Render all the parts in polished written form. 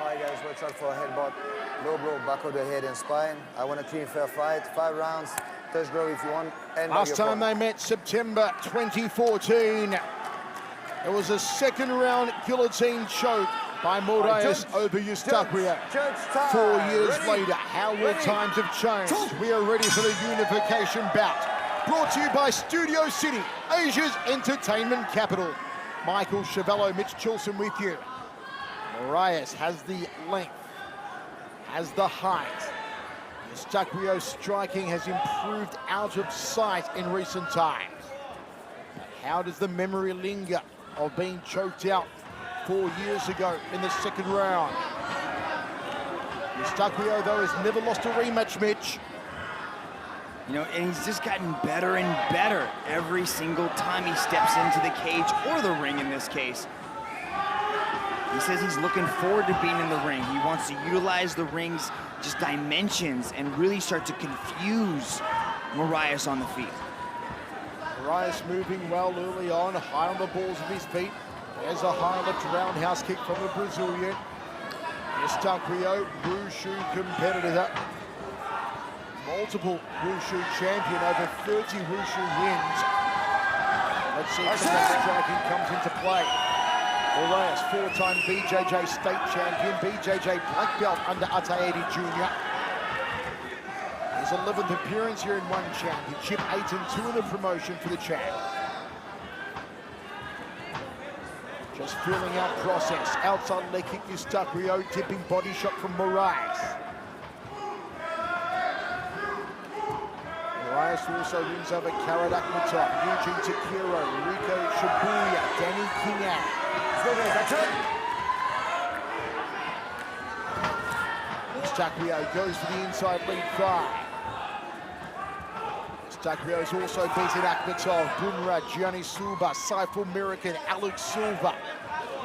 Alright guys, watch out for a headbutt. Low blow, back of the head and spine. I want a clean, fair fight. 5 rounds. Touch grab if you want. Last time they met, September 2014. It was a second round guillotine choke by Moraes over EUSTAQUIO. 4 years later, how will times have changed? We are ready for the unification bout. Brought to you by Studio City, Asia's entertainment capital. Michael Chavello, Mitch Chilson with you. Moraes has the length, has the height. EUSTAQUIO's striking has improved out of sight in recent times. But how does the memory linger of being choked out 4 years ago in the second round? EUSTAQUIO, though, has never lost a rematch, Mitch. You know, and he's just gotten better and better every single time he steps into the cage, or the ring in this case. He says he's looking forward to being in the ring. He wants to utilize the ring's just dimensions and really start to confuse Moraes on the feet. Moraes moving well early on, high on the balls of his feet. There's a high left roundhouse kick from the Brazilian. EUSTAQUIO, Wushu competitor. Multiple Wushu champion, over 30 Wushu wins. Let's see if some striking comes into play. Moraes, 4-time BJJ state champion, BJJ black belt under Ataedi Jr. His 11th appearance here in one championship, 8-2 in the promotion for the champ. Just feeling out process. Outside leg kick, EUSTAQUIO, tipping body shot from Moraes. Moraes also wins over Karat Akhmatov, Eugene Takiro, Rico Shibuya, Danny Kingan. EUSTAQUIO goes for the inside lead thigh. EUSTAQUIO has also beaten Akhmatov, Bunra, Gianni Silva, Saiful American, Alex Silva.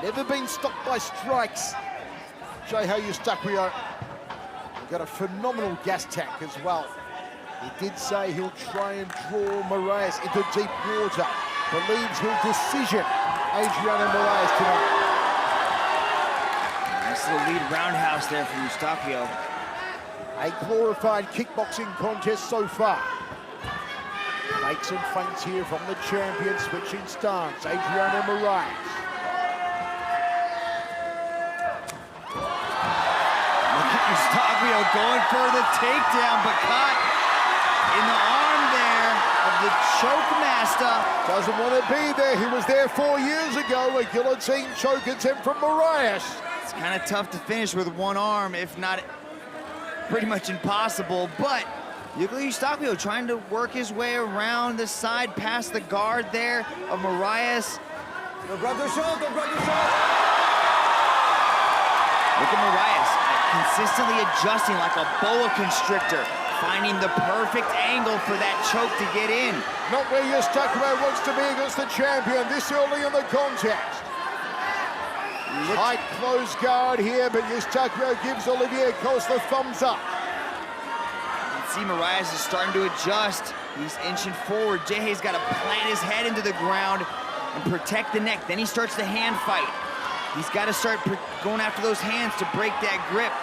Never been stopped by strikes. GeJe EUSTAQUIO got a phenomenal gas tank as well. He did say he'll try and draw Moraes into deep water. Believes he'll decision Andriano Moraes tonight. Nice little lead roundhouse there from EUSTAQUIO. A glorified kickboxing contest so far. Fakes and feints here from the champion, switching stance, Andriano Moraes. Look at EUSTAQUIO going for the takedown, but caught in the arm there of the choke master. Doesn't want to be there. He was there 4 years ago. A guillotine choke attempt from Moraes. It's kind of tough to finish with one arm, if not pretty much impossible. But look at EUSTAQUIO trying to work his way around the side, past the guard there of Moraes. Don't grab the shot, don't grab the shot. Look at Moraes consistently adjusting like a boa constrictor, finding the perfect angle for that choke to get in. Not where EUSTAQUIO wants to be against the champion this early in the contest. Tight close guard here, but EUSTAQUIO gives Olivier Coste the thumbs up. You can see Moraes is starting to adjust. He's inching forward. GeJe's got to plant his head into the ground and protect the neck. Then he starts the hand fight. He's got to start going after those hands to break that grip.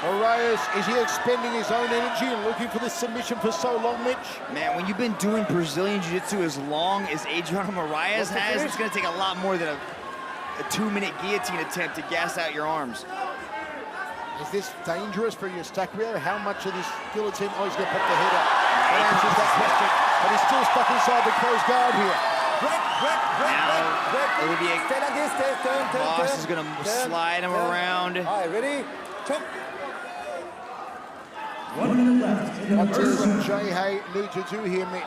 Moraes, is he expending his own energy and looking for this submission for so long, Mitch? Man, when you've been doing Brazilian Jiu-Jitsu as long as Andriano Moraes has, it's going to take a lot more than a 2-minute guillotine attempt to gas out your arms. Is this dangerous for EUSTAQUIO? How much of this guillotine? Oh, he's going to put the head up. That answers that question. But he's still stuck inside the closed guard here. Now, Olivier Coste is going to slide him around. All right, ready? Choke. 1 minute left. What does GeJe need to do here, Mitch?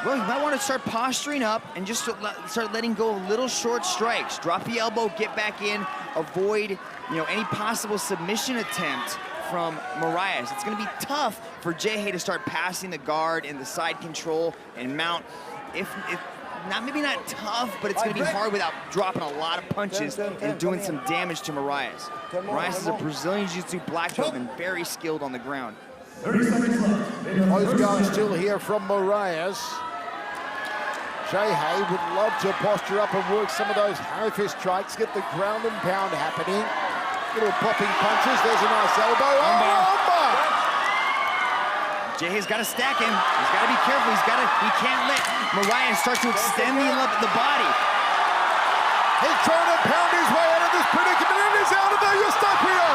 Well, you might want to start posturing up and just start letting go of little short strikes. Drop the elbow, get back in, avoid, any possible submission attempt from Moraes. It's going to be tough for GeJe to start passing the guard and the side control and mount. Maybe not tough, but it's going to be hard without dropping a lot of punches and doing some damage to Moraes. Moraes is a Brazilian Jiu-Jitsu black belt and very skilled on the ground. 30 seconds left. Close guard still here from Moraes. GeJe would love to posture up and work some of those Harrowfist strikes, get the ground and pound happening. Little popping punches, there's a nice elbow. Armbar! GeJe's got to stack him. He's got to be careful. He can't let Moraes start to extend the body. He's trying to pound his way out of this predicament, and he's out of there, EUSTAQUIO!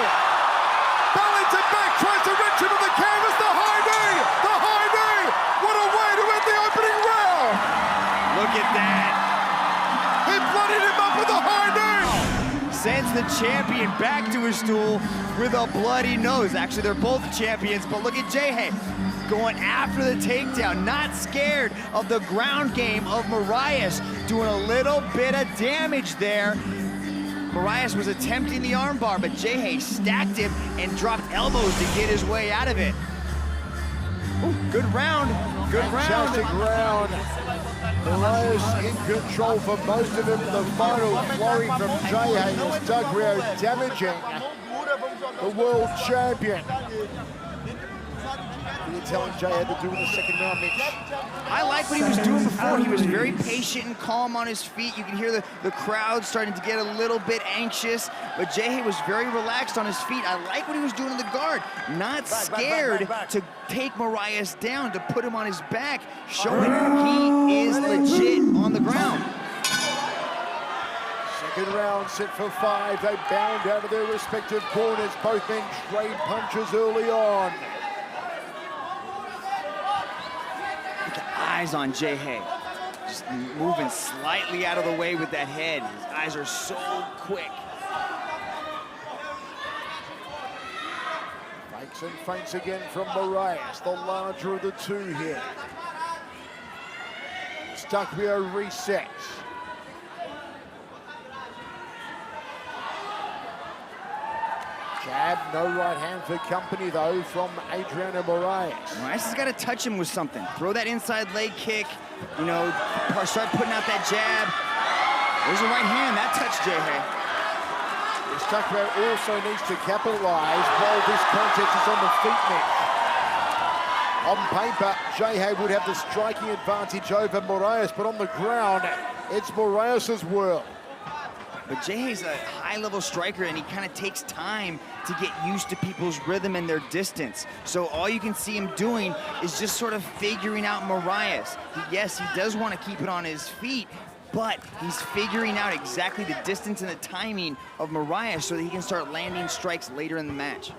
Balance it back, tries to reach into the canvas, the high knee! The high knee! What a way to end the opening round! Look at that. He bloodied him up with a high knee! Sends the champion back to his stool with a bloody nose. Actually, they're both champions, but look at GeJe going after the takedown, not scared of the ground game of Moraes, doing a little bit of damage there. Moraes was attempting the armbar, but GeJe stacked him and dropped elbows to get his way out of it. Ooh, good round, good round. Fantastic round. Moraes in control for most of it. The final flurry from GeJe EUSTAQUIO damaging the world champion. What are you telling GeJe had to do in the second round, Mitch? I like what he was doing before. He was very patient and calm on his feet. You can hear the crowd starting to get a little bit anxious, but GeJe was very relaxed on his feet. I like what he was doing in the guard. Not scared to take Moraes down, to put him on his back, showing he is legit on the ground. Second round set for 5. They bound out of their respective corners. Both men trade punches early on. Eyes on GeJe, just moving slightly out of the way with that head. His eyes are so quick. Fakes and feints again from Moraes, the larger of the two here. EUSTAQUIO resets. Jab, no right hand for company though from Andriano Moraes. Moraes has got to touch him with something. Throw that inside leg kick, you know, start putting out that jab. There's a right hand, that touched GeJe. EUSTAQUIO also needs to capitalize while this contest is on the feet match. On paper, GeJe would have the striking advantage over Moraes, but on the ground, it's Moraes' world. But GeJe's a high-level striker, and he kind of takes time to get used to people's rhythm and their distance. So all you can see him doing is just sort of figuring out Moraes. Yes, he does want to keep it on his feet, but he's figuring out exactly the distance and the timing of Moraes so that he can start landing strikes later in the match.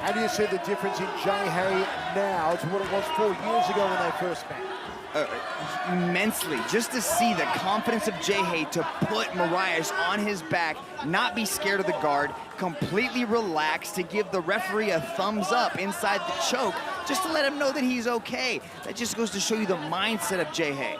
How do you see the difference in GeJe now to what it was 4 years ago when they first met? Immensely. Just to see the confidence of GeJe to put Moraes on his back, not be scared of the guard, completely relaxed, to give the referee a thumbs up inside the choke, just to let him know that he's okay. That just goes to show you the mindset of GeJe.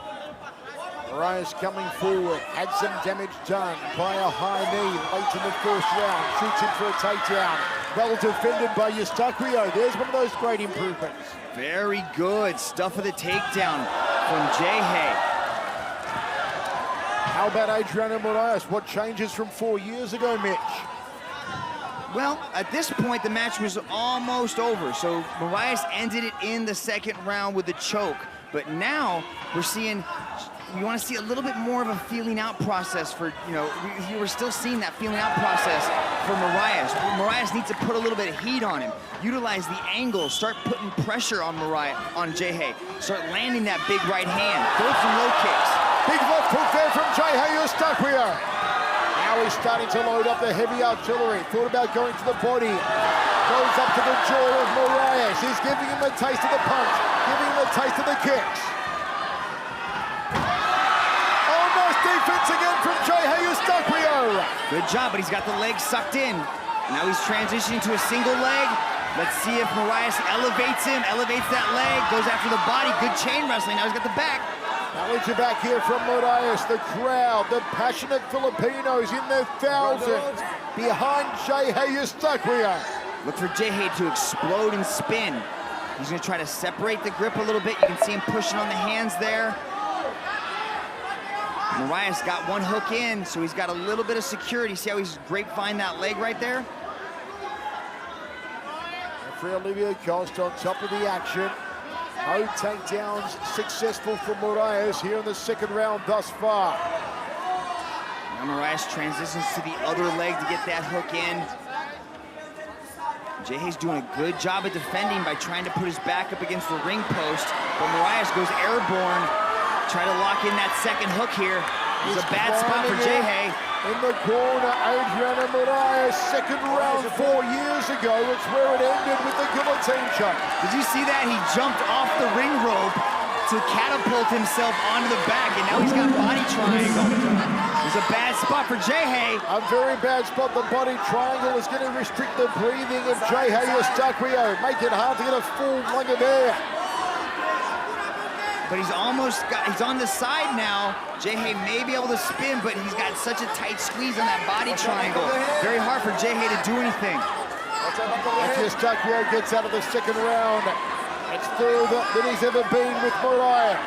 Moraes coming forward, had some damage done by a high knee late in the first round, shoots in for a takedown. Well defended by EUSTAQUIO. There's one of those great improvements. Very good stuff of the takedown from GeJe. How about Andriano Moraes? What changes from 4 years ago, Mitch? Well, at this point, the match was almost over. So Moraes ended it in the second round with a choke. But now we're seeing, we want to see a little bit more of a feeling out process for, you know, we're still seeing that feeling out process for Moraes. Moraes needs to put a little bit of heat on him, utilize the angle, start putting pressure on GeJe, start landing that big right hand, throw some low kicks. Big left hook there from GeJe EUSTAQUIO. Now he's starting to load up the heavy artillery. Thought about going to the body. Goes up to the jaw of Moraes. He's giving him a taste of the punch, giving him a taste of the kicks. Oh, nice defense again from GeJe EUSTAQUIO. Good job, but he's got the leg sucked in. Now he's transitioning to a single leg. Let's see if Moraes elevates him, elevates that leg, goes after the body. Good chain wrestling. Now he's got the back. Challenge back here from Moraes. The crowd, the passionate Filipinos in their thousands behind GeJe EUSTAQUIO. Look for GeJe to explode and spin. He's going to try to separate the grip a little bit. You can see him pushing on the hands there. Moraes got one hook in, so he's got a little bit of security. See how he's grapevined that leg right there? Referee Olivia Cost on top of the action. No takedowns successful for Moraes here in the second round thus far. Now Moraes transitions to the other leg to get that hook in. GeJe's doing a good job of defending by trying to put his back up against the ring post, but Moraes goes airborne. Try to lock in that second hook here. It's a bad spot for GeJe. In the corner, Andriano Moraes, second round 4 years ago. It's where it ended with the guillotine choke. Did you see that? He jumped off the ring rope to catapult himself onto the back, and now he's got body triangle. It's a bad spot for GeJe. A very bad spot. The body triangle is going to restrict the breathing of GeJe EUSTAQUIO. Make it hard to get a full lung of air. But he's on the side now. GeJe may be able to spin, but he's got such a tight squeeze on that body triangle. Very hard for GeJe to do anything. EUSTAQUIO gets out of the second round. It's further than he's ever been with Moraes.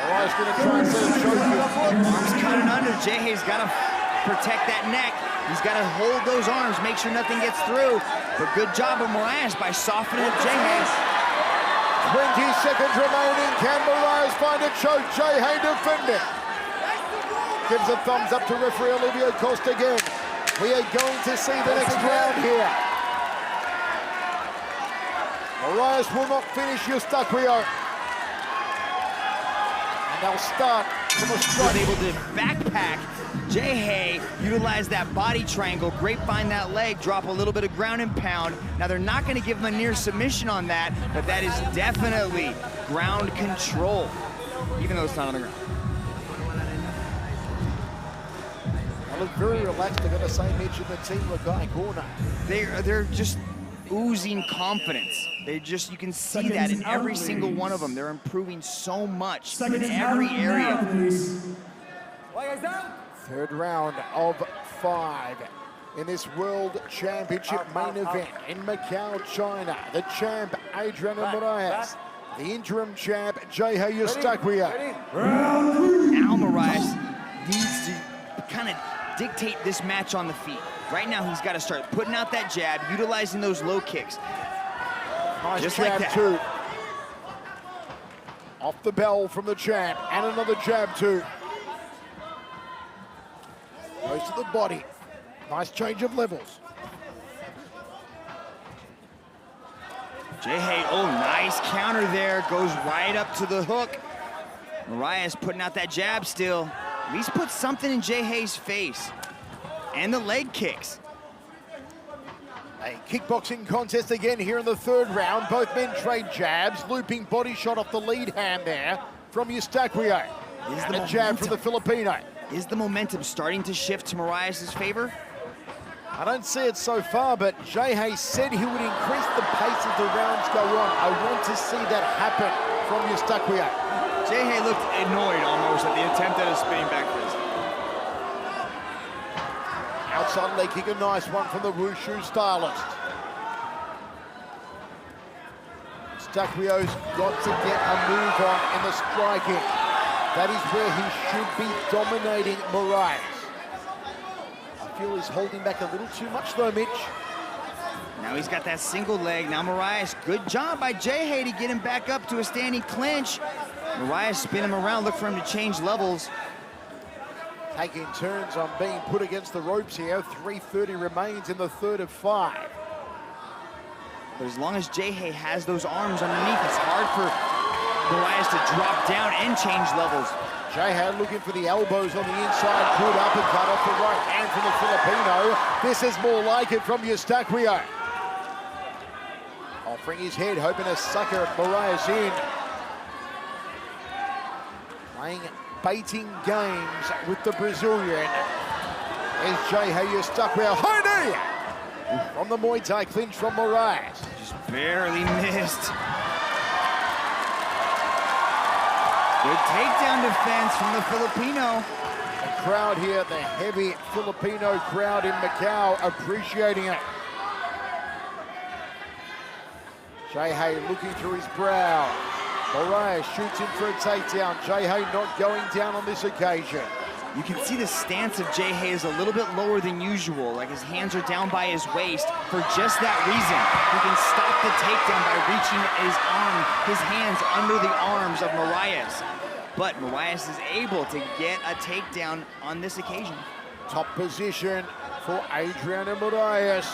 Moraes going to try and set a choke. Arms cutting under. GeJe's got to protect that neck. He's got to hold those arms, make sure nothing gets through. But good job of Moraes by softening up GeJe. 20 seconds remaining. Can Moraes find a choke? GeJe defending. Gives a thumbs up to referee Olivia Costa again. We are going to see the next round here. Moraes will not finish EUSTAQUIO. And they'll start from a strike. Able to backpack. GeJe utilized that body triangle, grapevine that leg, drop a little bit of ground and pound. Now they're not going to give him a near submission on that, but that is definitely ground control, even though it's not on the ground. They look very relaxed. They've got the same edge in the team, Lagai corner. They're just oozing confidence. You can see that in every single one of them. They're improving so much in every area. Third round of 5 in this World Championship main event in Macau, China. The champ, Andriano Moraes. The interim champ, GeJe EUSTAQUIO. Now Moraes needs to kind of dictate this match on the feet. Right now, he's got to start putting out that jab, utilizing those low kicks. Nice just jab like that. too. Off the bell from the champ, and another jab too. Goes to the body. Nice change of levels. GeJe, oh, nice counter there. Goes right up to the hook. Moraes putting out that jab still. At least put something in GeJe's face. And the leg kicks. A kickboxing contest again here in the third round. Both men trade jabs. Looping body shot off the lead hand there from EUSTAQUIO. And a jab from the Filipino. Is the momentum starting to shift to Moraes' favor? I don't see it so far, but GeJe said he would increase the pace as the rounds go on. I want to see that happen from EUSTAQUIO. GeJe looked annoyed almost at the attempt at a spinning back fist. Outside leg kick, a nice one from the Wushu stylist. EUSTAQUIO's got to get a move on in the striking. That is where he should be dominating Moraes. I feel he's holding back a little too much though, Mitch. Now he's got that single leg. Now Moraes, good job by GeJe to get him back up to a standing clinch. Moraes spin him around, look for him to change levels. Taking turns on being put against the ropes here. 3:30 remains in the third of 5. But as long as GeJe has those arms underneath, it's hard for Moraes to drop down and change levels. GeJe looking for the elbows on the inside. Good uppercut off the right hand from the Filipino. This is more like it from EUSTAQUIO. Offering his head, hoping to sucker Moraes in. Playing baiting games with the Brazilian. Is GeJe EUSTAQUIO. High knee! From the Muay Thai clinch from Moraes. Just barely missed. Good takedown defense from the Filipino. The crowd here, the heavy Filipino crowd in Macau, appreciating it. GeJe looking through his brow. Moraes shoots in for a takedown. GeJe not going down on this occasion. You can see the stance of GeJe is a little bit lower than usual, like his hands are down by his waist for just that reason. He can stop the takedown by reaching his hands under the arms of Moraes. But Moraes is able to get a takedown on this occasion. Top position for Andriano Moraes.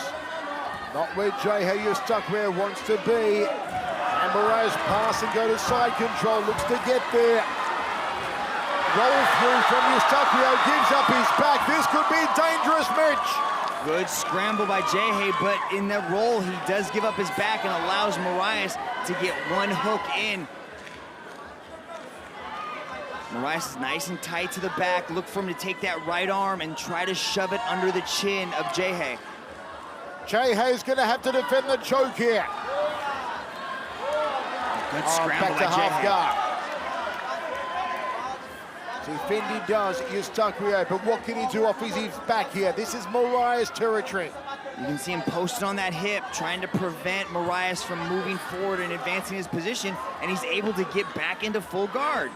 Not where GeJe EUSTAQUIO wants to be. And Moraes pass and go to side control, looks to get there. Roll through from EUSTAQUIO, gives up his back. This could be dangerous, Mitch. Good scramble by GeJe, but in that roll, he does give up his back and allows Moraes to get one hook in. Moraes is nice and tight to the back. Look for him to take that right arm and try to shove it under the chin of GeJe. GeJe is going to have to defend the choke here. Good scramble back to by half GeJe. guard. Defend he does, EUSTAQUIO, but what can he do off his back here? This is Moraes territory. You can see him posted on that hip, trying to prevent Moraes from moving forward and advancing his position, and he's able to get back into full guard.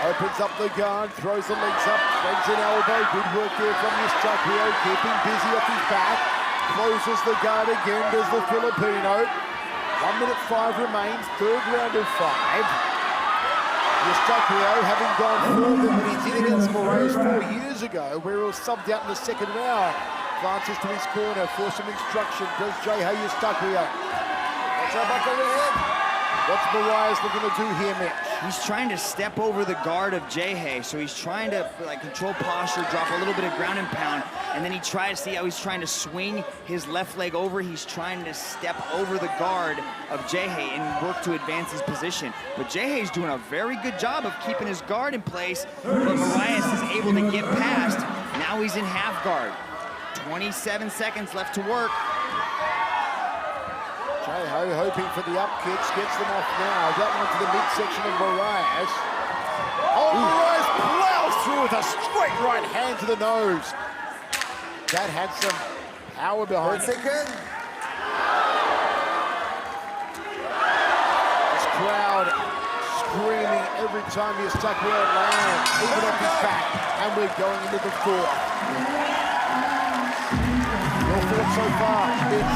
Opens up the guard, throws the legs up, threads an elbow. Good work there from EUSTAQUIO, keeping busy off his back. Closes the guard again, does the Filipino. 1 minute 5 remains, third round of 5. EUSTAQUIO having gone further than he did against Moraes 4 years ago, where he was subbed out in the second round. Glances to his corner for some instruction. Does GeJe EUSTAQUIO. Watch out back over the head. What's Moraes looking to do here, Mitch? He's trying to step over the guard of GeJe, so he's trying to control posture, drop a little bit of ground and pound, and then he tries to see how he's trying to swing his left leg over. He's trying to step over the guard of GeJe and work to advance his position. But GeJe is doing a very good job of keeping his guard in place, but Moraes is able to get past. Now he's in half guard. 27 seconds left to work. GeJe hoping for the up kicks, gets them off now. That one to the midsection of Moraes. Oh, Moraes plows through with a straight right hand to the nose. That had some power behind it. Second. This crowd screaming every time EUSTAQUIO lands, even off his back. And we're going into the fourth. Your thoughts so far, Mitch?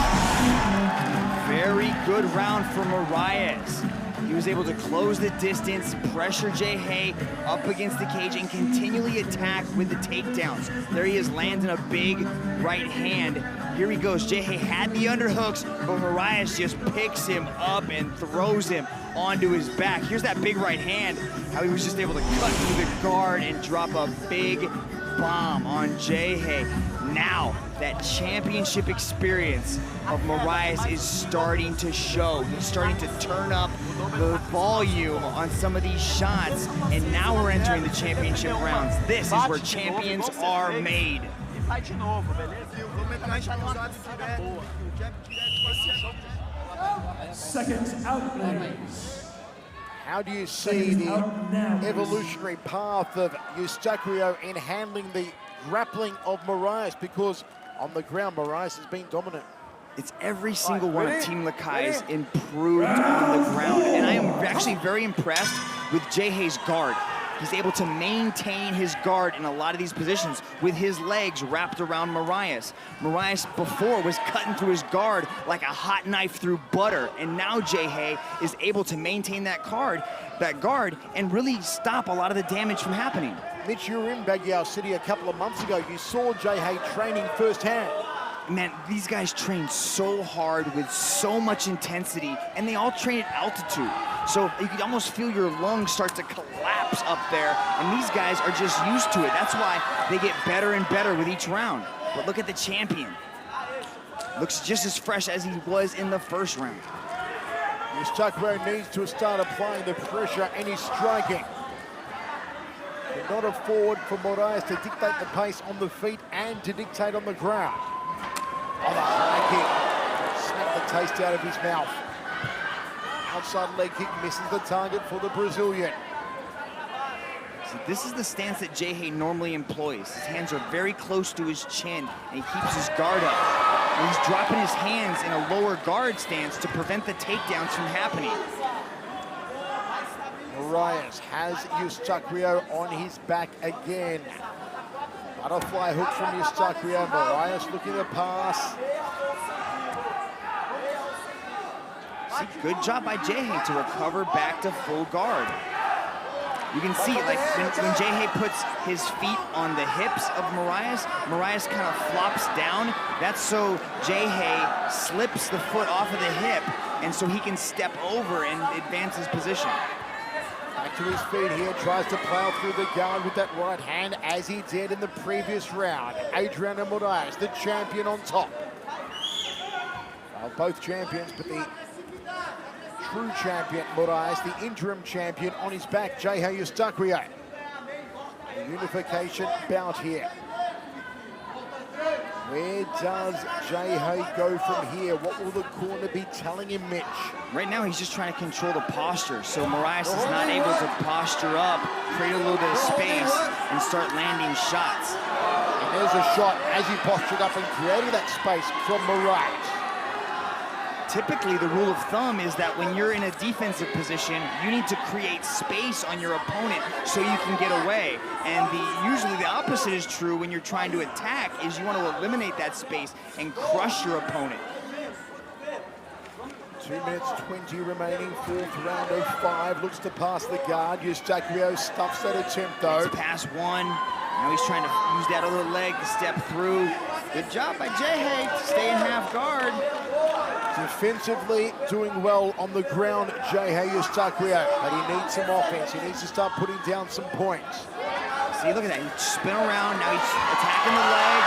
Very good round for Moraes. He was able to close the distance, pressure GeJe up against the cage, and continually attack with the takedowns. There he is, landing a big right hand. Here he goes. GeJe had the underhooks, but Moraes just picks him up and throws him onto his back. Here's that big right hand, how he was just able to cut through the guard and drop a big bomb on GeJe. Now, that championship experience of Moraes is starting to show. He's starting to turn up the volume on some of these shots, and now we're entering the championship rounds. This is where champions are made. Seconds out, ladies. How do you see the evolutionary path of EUSTAQUIO in handling the grappling of Moraes? Because on the ground, Moraes has been dominant. It's every single one of Team Lakai's improved on the ground. And I am actually very impressed with GeJe's guard. He's able to maintain his guard in a lot of these positions with his legs wrapped around Moraes. Moraes before was cutting through his guard like a hot knife through butter. And now GeJe is able to maintain that guard, and really stop a lot of the damage from happening. Mitch, you were in Baguio City a couple of months ago. You saw GeJe training firsthand. Man, these guys train so hard with so much intensity, and they all train at altitude. So you could almost feel your lungs start to collapse up there, and these guys are just used to it. That's why they get better and better with each round. But look at the champion. Looks just as fresh as he was in the first round. EUSTAQUIO needs to start applying the pressure, and he's striking. But not a forward for Moraes to dictate the pace on the feet and to dictate on the ground. Oh, the high kick. Smacked the taste out of his mouth. Outside leg kick misses the target for the Brazilian. So this is the stance that GeJe normally employs. His hands are very close to his chin, and he keeps his guard up. And he's dropping his hands in a lower guard stance to prevent the takedowns from happening. Moraes has EUSTAQUIO on his back again. Butterfly hook from EUSTAQUIO. Moraes looking to pass. See, good job by GeJe to recover back to full guard. You can see, like, when GeJe puts his feet on the hips of Moraes, Moraes kind of flops down. That's so GeJe slips the foot off of the hip, and so he can step over and advance his position. Back to his feet here, tries to plow through the guard with that right hand, as he did in the previous round. Andriano Moraes, the champion, on top. Well, both champions, but the true champion, Moraes, the interim champion, on his back, GeJe EUSTAQUIO. A unification bout here. Where does GeJe go from here? What will the corner be telling him, Mitch? Right now, he's just trying to control the posture, so Moraes is not able to posture up, create a little bit of space, and start landing shots. And there's a shot as he postured up and created that space from Moraes. Typically, the rule of thumb is that when you're in a defensive position, you need to create space on your opponent so you can get away. And usually the opposite is true when you're trying to attack, is you want to eliminate that space and crush your opponent. 2 minutes 20 remaining, fourth round of 5. Looks to pass the guard. EUSTAQUIO stuffs that attempt though. It's pass one. Now he's trying to use that other leg to step through. Good job by GeJe to stay in half guard. Defensively doing well on the ground, GeJe EUSTAQUIO, but he needs some offense. He needs to start putting down some points. See, look at that. He spin around. Now he's attacking the leg.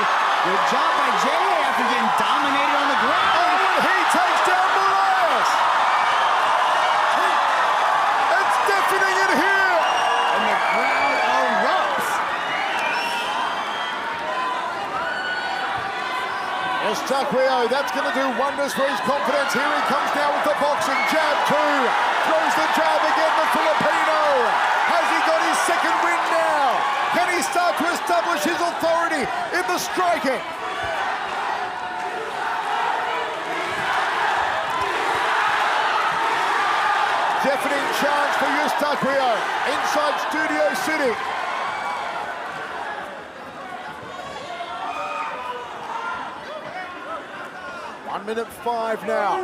Good job by GeJe after getting dominated on the ground. Oh, and he takes down Moraes. It's deafening in here. And the crowd erupts. EUSTAQUIO, that's going to do wonders for his confidence. Here he comes now with the boxing jab too. Throws the jab again, the Filipino. Has he got his second win now? Can he start to establish his authority in the striking? Deafening chance for EUSTAQUIO inside Studio City. Minute 5 now.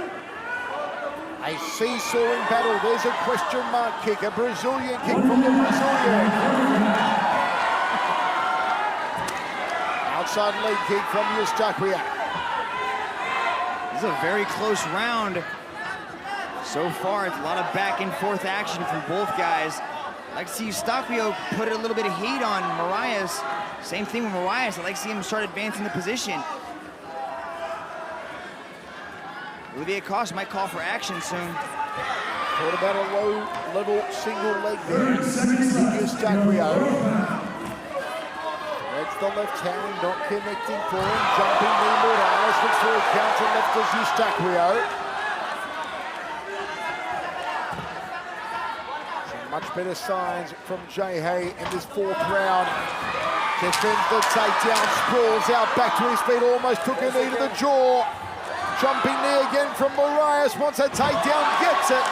A seesawing battle. There's a question mark kick, a Brazilian kick from the Brazilian. Outside leg kick from EUSTAQUIO. This is a very close round. So far, it's a lot of back and forth action from both guys. I'd like to see EUSTAQUIO put a little bit of heat on Moraes. Same thing with Moraes. I'd like to see him start advancing the position. Olivier Coste might call for action soon. Thought about a low-level single leg there. EUSTAQUIO. That's the left hand, not connecting for him. Jumping knee, Moraes looks for a counter left as EUSTAQUIO. Some much better signs from GeJe in this fourth round. Defends the takedown, sprawls out back to his feet, almost took a knee to the jaw. Jumping knee again from Moraes, wants a takedown, gets it.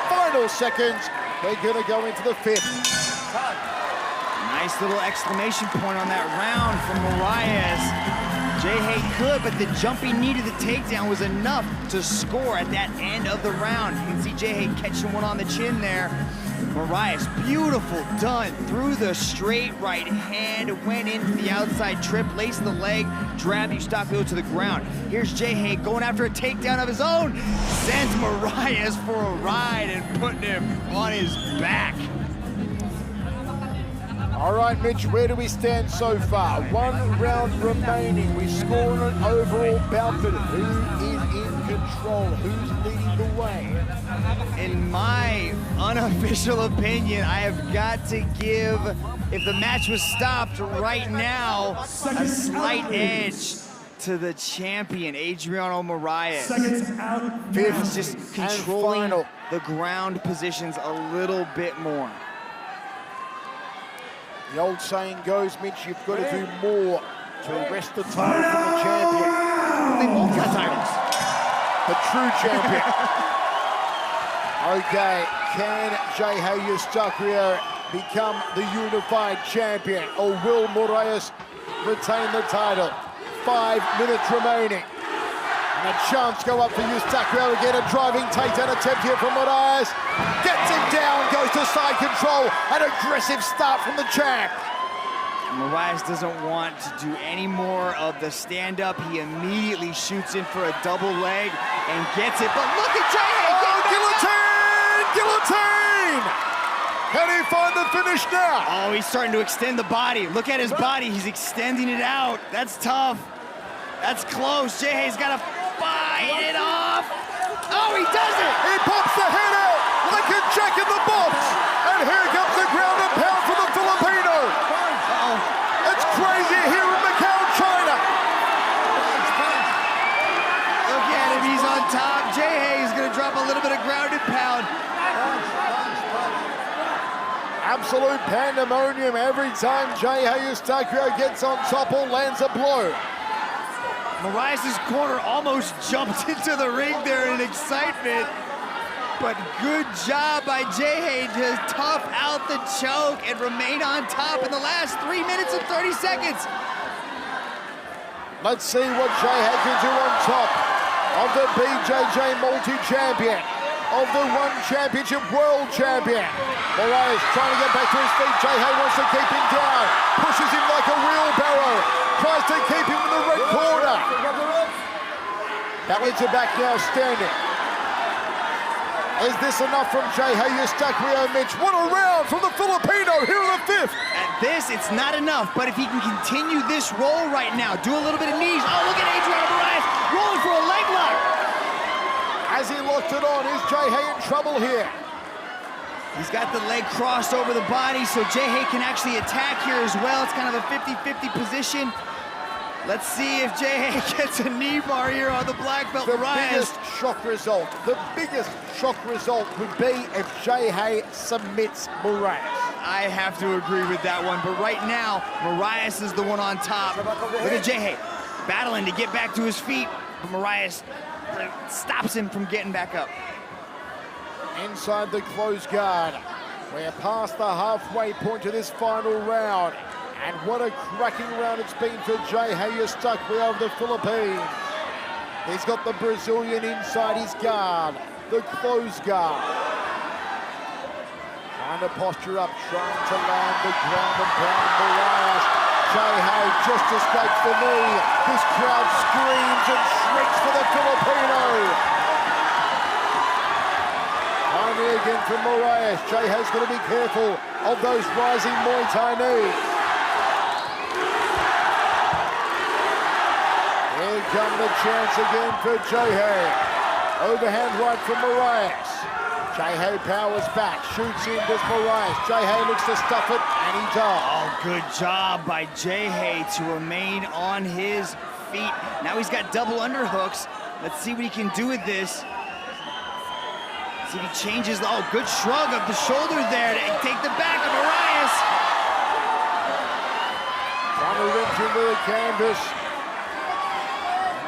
Final seconds, they're gonna go into the 5th. Nice little exclamation point on that round from Moraes. GeJe could, but the jumping knee to the takedown was enough to score at that end of the round. You can see GeJe catching one on the chin there. Moraes, beautiful, done through the straight right hand, went into the outside trip, laced the leg, dragged EUSTAQUIO to the ground. Here's GeJe going after a takedown of his own, sends Moraes for a ride and putting him on his back. All right, Mitch, where do we stand so far? 1 round remaining. We score an overall bout, but who is in control? Who's leading the way? In my unofficial opinion, I have got to give, if the match was stopped right now, a slight edge to the champion, Andriano Moraes. Seconds out. 5th Just controlling the ground positions a little bit more. The old saying goes, Mitch, you've got to do more to arrest the title from the champion. They both got titles. The true champion. Okay, Can GeJe EUSTAQUIO become the unified champion, or will Moraes retain the title? 5 minutes remaining. And a chance go up for EUSTAQUIO to get a driving takedown attempt here from Moraes. Gets him down, goes to side control. An aggressive start from the champ. Moraes doesn't want to do any more of the stand-up. He immediately shoots in for a double leg and gets it. But look at GeJe! Oh, guillotine! Guillotine! Can he find the finish now? Oh, he's starting to extend the body. Look at his body. He's extending it out. That's tough. That's close. GeJe's got to fight it off. Oh, he does it! He pops the head out like a jack in the box. And here comes the ground and pound for the Filipino. It's crazy here in Macau, China. Look at him, he's on top. GeJe is going to drop a little bit of ground and pound. Absolute pandemonium every time GeJe EUSTAQUIO gets on top or lands a blow. Moraes' corner almost jumped into the ring there in excitement. But good job by GeJe to tough out the choke and remain on top in the last 3 minutes and 30 seconds. Let's see what GeJe can do on top of the BJJ multi-champion, of the One Championship World Champion. Moraes trying to get back to his feet. GeJe wants to keep him down, pushes him like a wheelbarrow, tries to keep him in the red corner. Belly to back now, standing. Is this enough from GeJe EUSTAQUIO, Mitch? What a round from the Filipino here in the fifth. At this, it's not enough, but if he can continue this roll right now, do a little bit of knees. Oh, look at Andriano Moraes rolling for a leg lock. As he locked it on, is GeJe in trouble here? He's got the leg crossed over the body, so GeJe can actually attack here as well. It's kind of a 50-50 position. Let's see if GeJe gets a knee bar here on the black belt. The Moraes. biggest shock result would be if GeJe submits Moraes. I have to agree with that one, but right now, Moraes is the one on top. Look at GeJe battling to get back to his feet, but Moraes stops him from getting back up. Inside the closed guard, we're past the halfway point to this final round. And what a cracking round it's been for GeJe EUSTAQUIO of the Philippines. He's got the Brazilian inside his guard, the closed guard. Trying to posture up, trying to land the ground and pound Moraes. GeJe just escapes the knee. This crowd screams and shrieks for the Filipino. Finally again from Moraes. GeJe's got to be careful of those rising Muay Thai knees. Here come the chance again for GeJe. Overhand right from Moraes. GeJe powers back, shoots in, does Moraes. GeJe looks to stuff it, and he does. Oh, good job by GeJe to remain on his feet. Now he's got double underhooks. Let's see what he can do with this. See if he changes. Oh, good shrug of the shoulder there to take the back of Moraes. Trying to wrench into the canvas.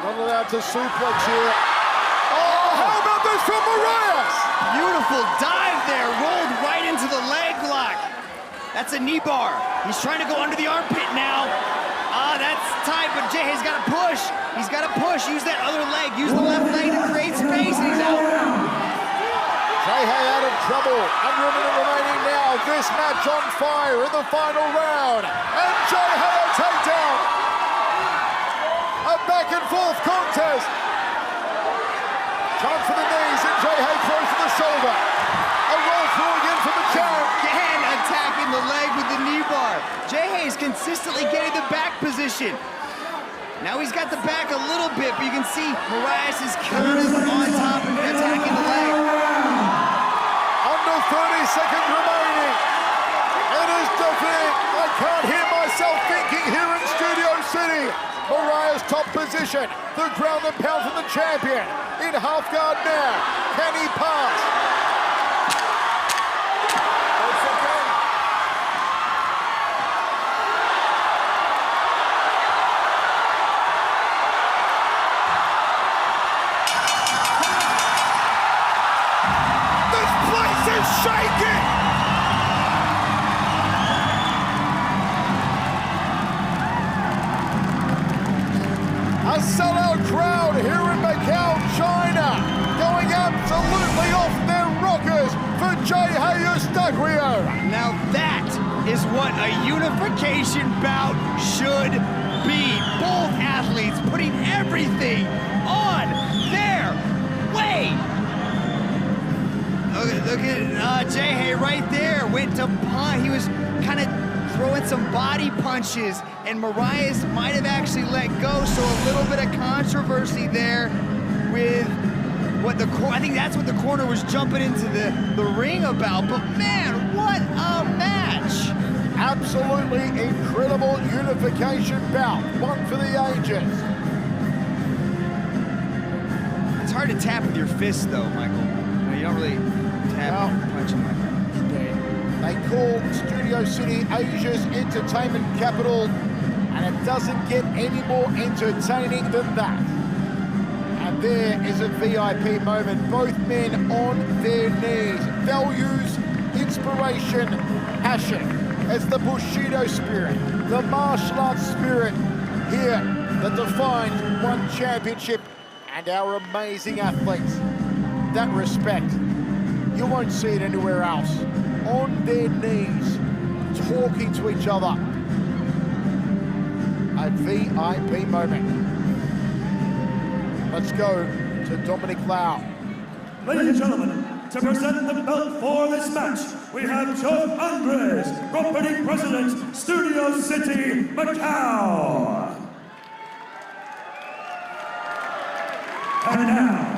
Not allowed to suplex here. Oh, how about this from Moraes? Beautiful dive there, rolled right into the leg lock. That's a knee bar. He's trying to go under the armpit now. Ah, that's tight, but GeJe's got to push. He's got to push. Use that other leg. Use the left leg to create space, and he's out. GeJe out of trouble. Under a minute remaining now. This match on fire in the final round. And GeJe a takedown. A back and forth contest. Time for the knees, and GeJe throws to the shoulder. A roll through again for the champ. Again attacking the leg with the knee bar. GeJe is consistently getting the back position. Now he's got the back a little bit, but you can see Moraes is kind of on top and attacking the leg. Under 30 seconds remaining. It is defeat. I can't hear myself thinking here in Studio City. Moraes top position. The ground and pound from the champion. In half guard now. Can he pass? This place is shake it! A sellout crowd here in Macau, China, going absolutely off their rockers for GeJe EUSTAQUIO. Now that is what a unification bout should be. Both athletes putting everything on their way. Look at GeJe right there, went to punch. He was kind of throwing some body punches, and Moraes might have actually let go, so a little bit of controversy there with what I think that's what the corner was jumping into the ring about. But man, what a match! Absolutely incredible unification bout, one for the ages. It's hard to tap with your fist though, Michael. You don't really tap and punch him like that. They call Studio City Asia's entertainment capital, and it doesn't get any more entertaining than that. And there is a VIP moment, both men on their knees. Values, inspiration, passion. It's the Bushido spirit, the martial arts spirit here that defines one championship and our amazing athletes. That respect, you won't see it anywhere else. On their knees, talking to each other. A VIP moment. Let's go to Dominic Lau. Ladies and gentlemen, to present the belt for this match, we have Judge Andres, Company President, Studio City, Macau. And now,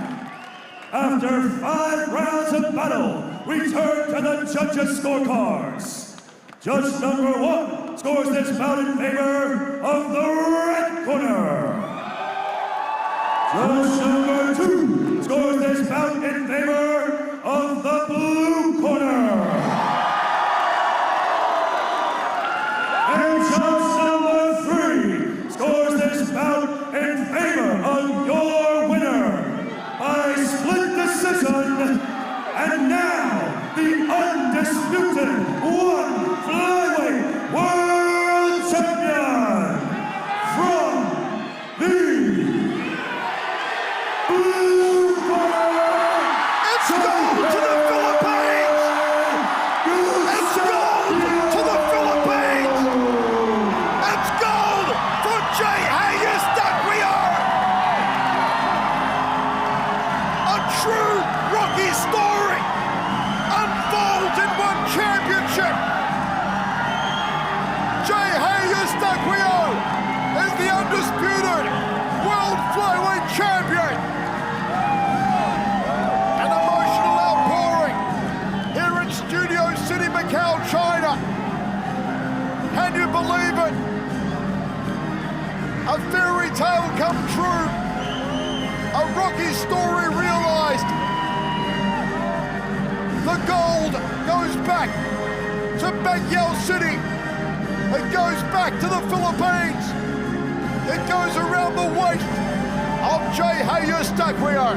after 5 rounds of battle, we turn to the judges' scorecards. Judge number 1 scores this bout in favor of the red corner. Judge number 2 scores this bout in favor of the blue corner. And judge number 3 scores this bout in favor of your winner by split decision. And now, the undisputed one flyweight world champion from the blue corner. It's gold to the Philippines! It's gold to the Philippines! It's gold for GeJe EUSTAQUIO! A true Rocky story unfolds in one championship. GeJe EUSTAQUIO is the undisputed world flyweight champion. An emotional outpouring here in Studio City, Macau, China. Can you believe it? A fairy tale come true. A Rocky story realized. The gold goes back to Baguio City. It goes back to the Philippines. It goes around the waist of GeJe EUSTAQUIO.